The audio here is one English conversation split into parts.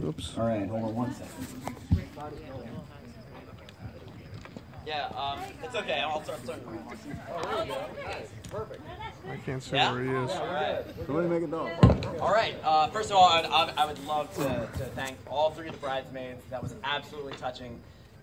Oops. All right, hold on 1 second. Yeah, it's okay. I'll start starting. Oh, there you go. Nice. Perfect. I can't see Yeah? where he is. All right. Somebody make a dog. All right. First of all, I would love to thank all three of the bridesmaids. That was absolutely touching.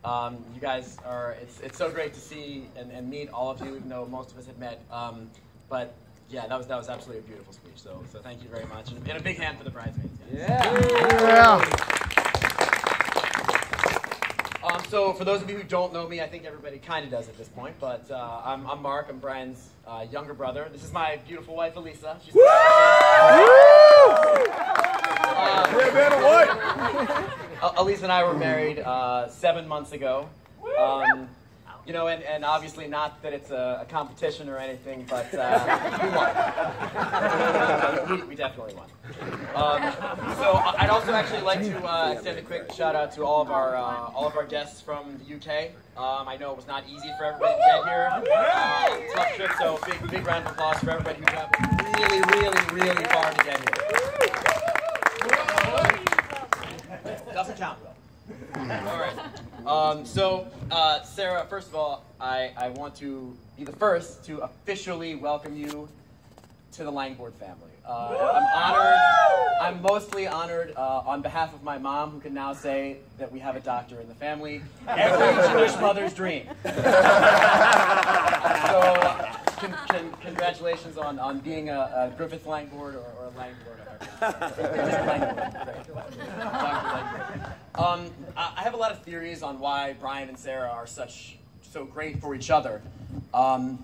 You guys are. It's so great to see and meet all of you, even though most of us had met. But yeah, that was absolutely a beautiful speech. So thank you very much, and a big hand for the bridesmaids. Guys. Yeah. So for those of you who don't know me, I think everybody kind of does at this point, but I'm Mark. I'm Brian's younger brother. This is my beautiful wife, Elisa. She's Elisa and I were married 7 months ago. You know, and obviously not that it's a competition or anything, but we won. We definitely won. So I'd also actually like to extend a quick shout out to all of our guests from the UK. I know it was not easy for everybody to get here. Tough trip, so big round of applause for everybody who traveled really far to get here. Doesn't count though. All right. Sarah, first of all, I want to be the first to officially welcome you to the Langboard family. I'm honored. I'm mostly honored on behalf of my mom, who can now say that we have a doctor in the family. Every Jewish mother's dream. So, congratulations on being a Griffith Langboard or a Langboard. I have a lot of theories on why Brian and Sarah are so great for each other. A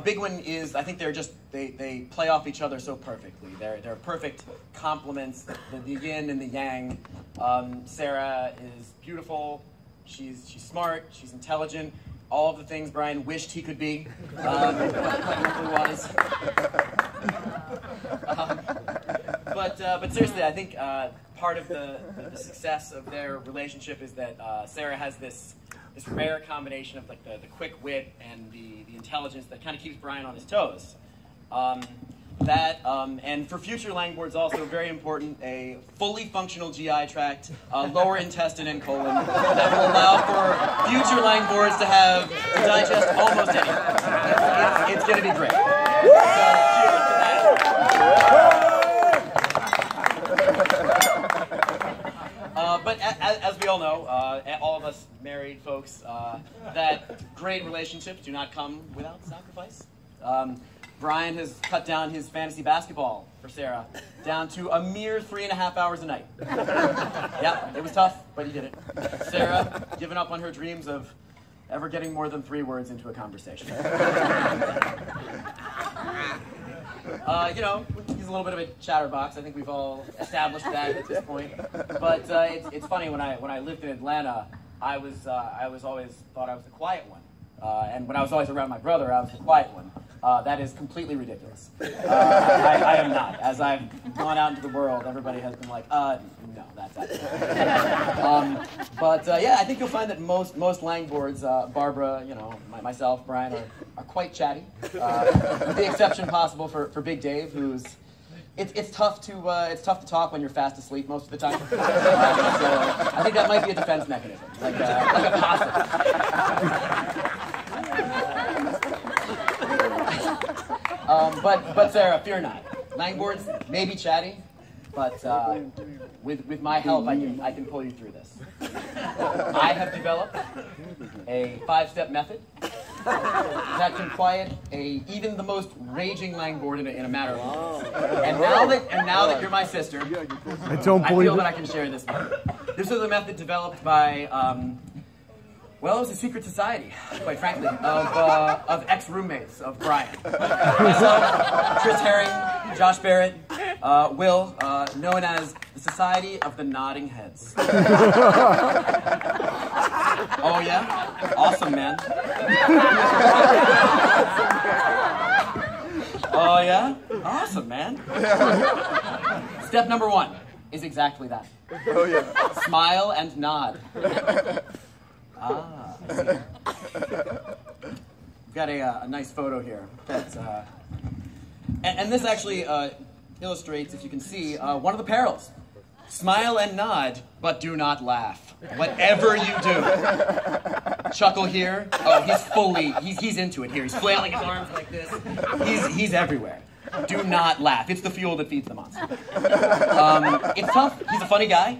big one is I think they play off each other so perfectly. They're perfect complements, the yin and the yang. Sarah is beautiful. She's smart. She's intelligent. All of the things Brian wished he could be, but never was. But seriously, I think part of the success of their relationship is that Sarah has this rare combination of like the quick wit and the intelligence that kind of keeps Brian on his toes. And for future Langboards also very important, a fully functional GI tract, lower intestine and colon that will allow for future Langboards to digest almost anything. It's going to be great. So, cheers to that. But as we all know, all of us married folks, that great relationships do not come without sacrifice. Brian has cut down his fantasy basketball for Sarah down to a mere 3.5 hours a night. Yeah, it was tough, but he did it. Sarah, given up on her dreams of ever getting more than 3 words into a conversation. You know, he's a little bit of a chatterbox. I think we've all established that at this point. But it's funny, when I lived in Atlanta, I was always thought I was the quiet one. And when I was always around my brother, I was the quiet one. That is completely ridiculous. I am not. As I've gone out into the world, everybody has been like, no, that's it. Yeah, I think you'll find that most Langboards, Barbara, you know, myself, Brian, are quite chatty. With the exception possible for Big Dave, who's it's tough to talk when you're fast asleep most of the time. So I think that might be a defense mechanism, like a possum. But Sarah, fear not. Langboards may be chatty, but with my help, I can pull you through this. I have developed a 5-step method that can quiet even the most raging Langboard in a matter of minutes. And now that you're my sister, I feel that I can share this method. This is a method developed by well, it was a secret society, quite frankly, of ex-roommates of Brian. Myself, Chris Herring, Josh Barrett, Will, known as the Society of the Nodding Heads. Oh yeah? Awesome, man. Oh yeah? Awesome, man. Step number 1 is exactly that. Oh yeah. Smile and nod. Ah, I see. We've got a nice photo here. That's, and this actually illustrates, if you can see, one of the perils Smile and nod, but do not laugh. Whatever you do. Chuckle here. Oh, he's into it here. He's flailing his arms like this. He's everywhere. Do not laugh. It's the fuel that feeds the monster. It's tough. He's a funny guy.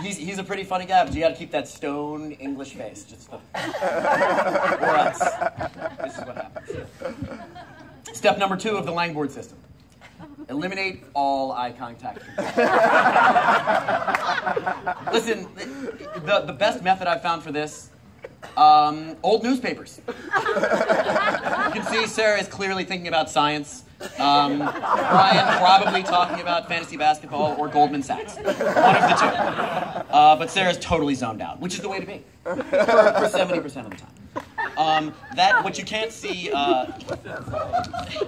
He's a pretty funny guy, but you gotta keep that stone English face. Just or else. This is what happens. Step number 2 of the Langboard system. Eliminate all eye contact. Listen, the best method I've found for this, old newspapers. You can see Sarah is clearly thinking about science. Brian probably talking about fantasy basketball or Goldman Sachs. One of the two. But Sarah's totally zoned out, which is the way to be for 70% of the time. What you can't see,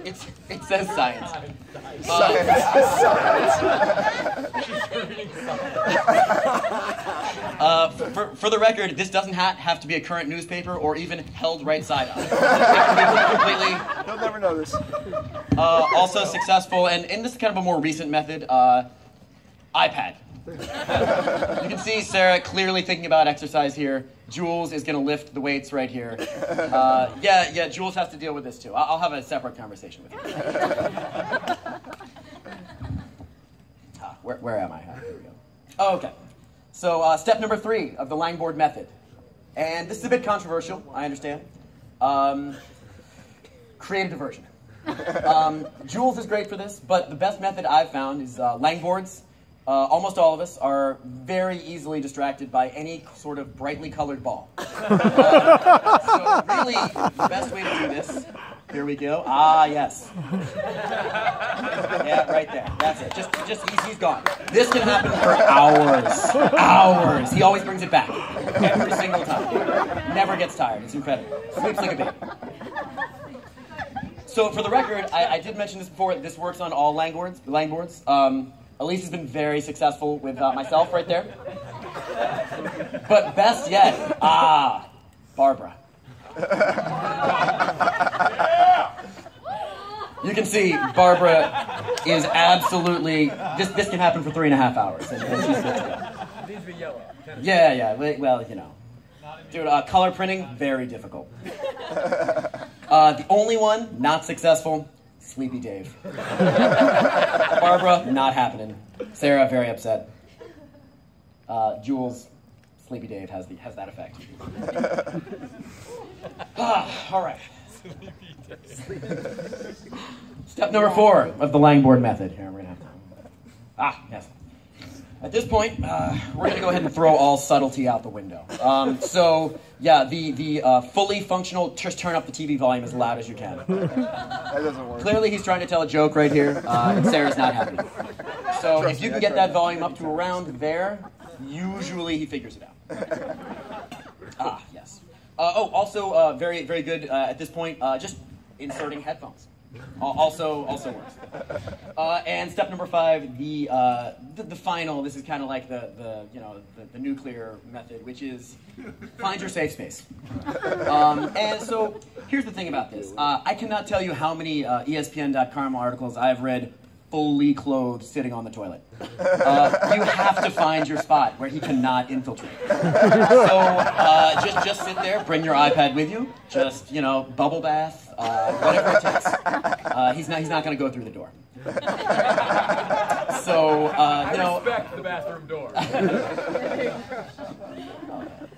it says science. For the record, this doesn't have to be a current newspaper or even held right side up. It can be completely. You'll never know this. Also successful, and this is kind of a more recent method, iPad. You can see Sarah clearly thinking about exercise here. Jules is going to lift the weights right here. Yeah, Jules has to deal with this too. I'll have a separate conversation with you. Where am I? Here we go. Oh, okay. So step number 3 of the Langboard method. And this is a bit controversial, I understand. Create a diversion. Jules is great for this, but the best method I've found is Langboards. Almost all of us are very easily distracted by any sort of brightly colored ball. So really, the best way to do this, here we go. Ah, yes. Yeah, right there. That's it. He's gone. This can happen for hours. Hours. He always brings it back. Every single time. Never gets tired. It's incredible. Sleeps like a baby. So for the record, I did mention this before. This works on all Langboards. Elise has been very successful with myself right there. But best yet, Barbara. You can see Barbara is absolutely, this can happen for 3.5 hours, and she's good to go. These be yellow. Yeah, well, you know. Dude, color printing, very difficult. The only one not successful, Sleepy Dave. Barbara, not happening. Sarah, very upset. Jules, Sleepy Dave has that effect. All right. Step number 4 of the Langboard method. Here, we're gonna have time. Yes. At this point, we're going to go ahead and throw all subtlety out the window. So, yeah, the fully functional, just turn up the TV volume as loud as you can. That doesn't work. Clearly, he's trying to tell a joke right here, and Sarah's not happy. So, if you can get that volume up to around there, usually he figures it out. Yes. Also, very, very good at this point, just inserting headphones. Also works. And step number 5, the final. This is kind of like the nuclear method, which is find your safe space. And so here's the thing about this. I cannot tell you how many ESPN.com articles I've read fully clothed sitting on the toilet. You have to find your spot where he cannot infiltrate. So just sit there, bring your iPad with you, just, bubble bath, whatever it takes. He's not going to go through the door. So, I respect the bathroom door.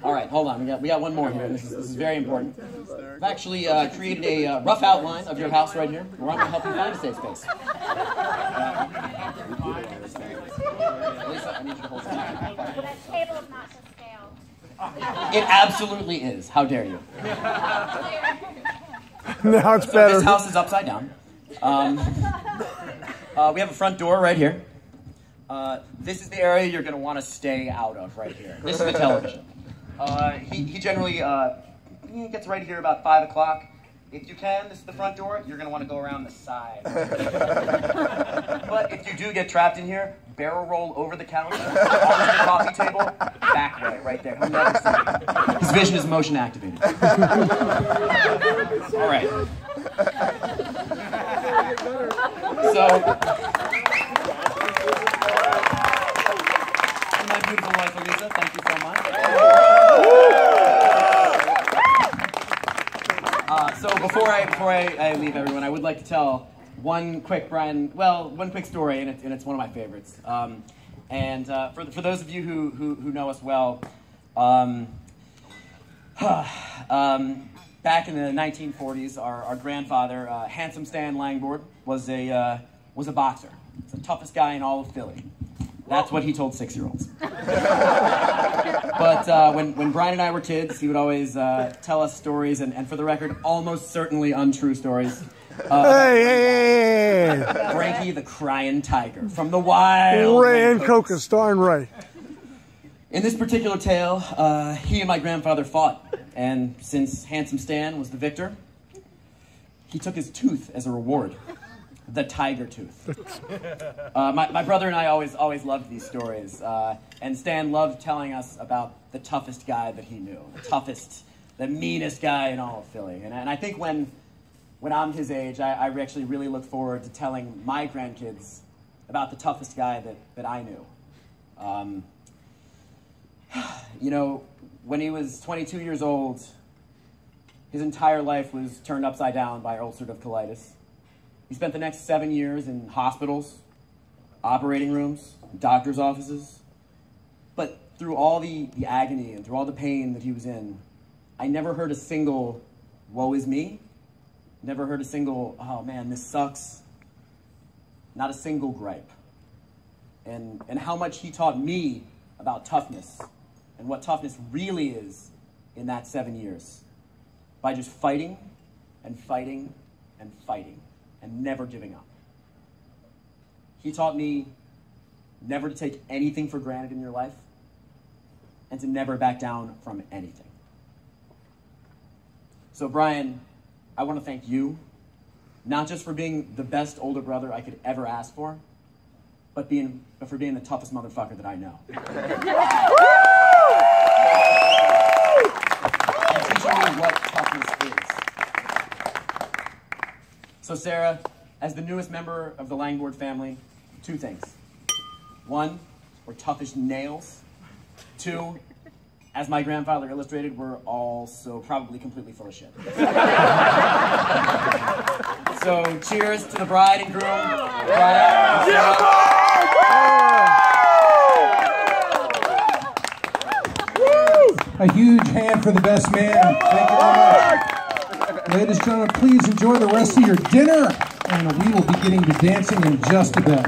All right, hold on. We got one more here. This is very important. I've actually created a rough outline of your house right here, where I'm going to help you find a safe space. Lisa, I need you to hold something. That table is not to scale. It absolutely is. How dare you? Now it's So better. this house is upside down. We have a front door right here. This is the area you're going to want to stay out of right here. This is the television. He generally gets right here about 5 o'clock. If you can, this is the front door, you're going to want to go around the side. But if you do get trapped in here, barrel roll over the counter, onto the coffee table, back way, right there. He'll never see you. His vision is motion activated. All right. So, before I leave everyone, I would like to tell one quick story, and it's one of my favorites. For those of you who know us well, back in the 1940s, our grandfather, handsome Stan Langford, was a boxer. He's the toughest guy in all of Philly. That's what he told 6-year-olds. But when Brian and I were kids, he would always tell us stories, and for the record, almost certainly untrue stories. Hey! Frankie the Crying Tiger from the wild Ray and Cocos, darn right. In this particular tale, he and my grandfather fought, and since handsome Stan was the victor, he took his tooth as a reward. The tiger tooth. My brother and I always loved these stories, and Stan loved telling us about the toughest guy that he knew, the meanest guy in all of Philly. And I think when I'm his age, I actually really look forward to telling my grandkids about the toughest guy that I knew. You know, when he was 22 years old, his entire life was turned upside down by ulcerative colitis. He spent the next 7 years in hospitals, operating rooms, doctor's offices. But through all the agony and through all the pain that he was in, I never heard a single, woe is me. Never heard a single, oh man, this sucks. Not a single gripe. And how much he taught me about toughness and what toughness really is in that 7 years. By just fighting and fighting and fighting. And never giving up. He taught me never to take anything for granted in your life and to never back down from anything. So Brian, I want to thank you, not just for being the best older brother I could ever ask for, but for being the toughest motherfucker that I know. And teaching me what toughness is. So Sarah, as the newest member of the Langford family, 2 things. 1, we're tough as nails. 2, as my grandfather illustrated, we're also probably completely full of shit. So cheers to the bride and groom. A huge hand for the best man. Thank you very much. Ladies and gentlemen, please enjoy the rest of your dinner, and we will be getting to dancing in just a bit.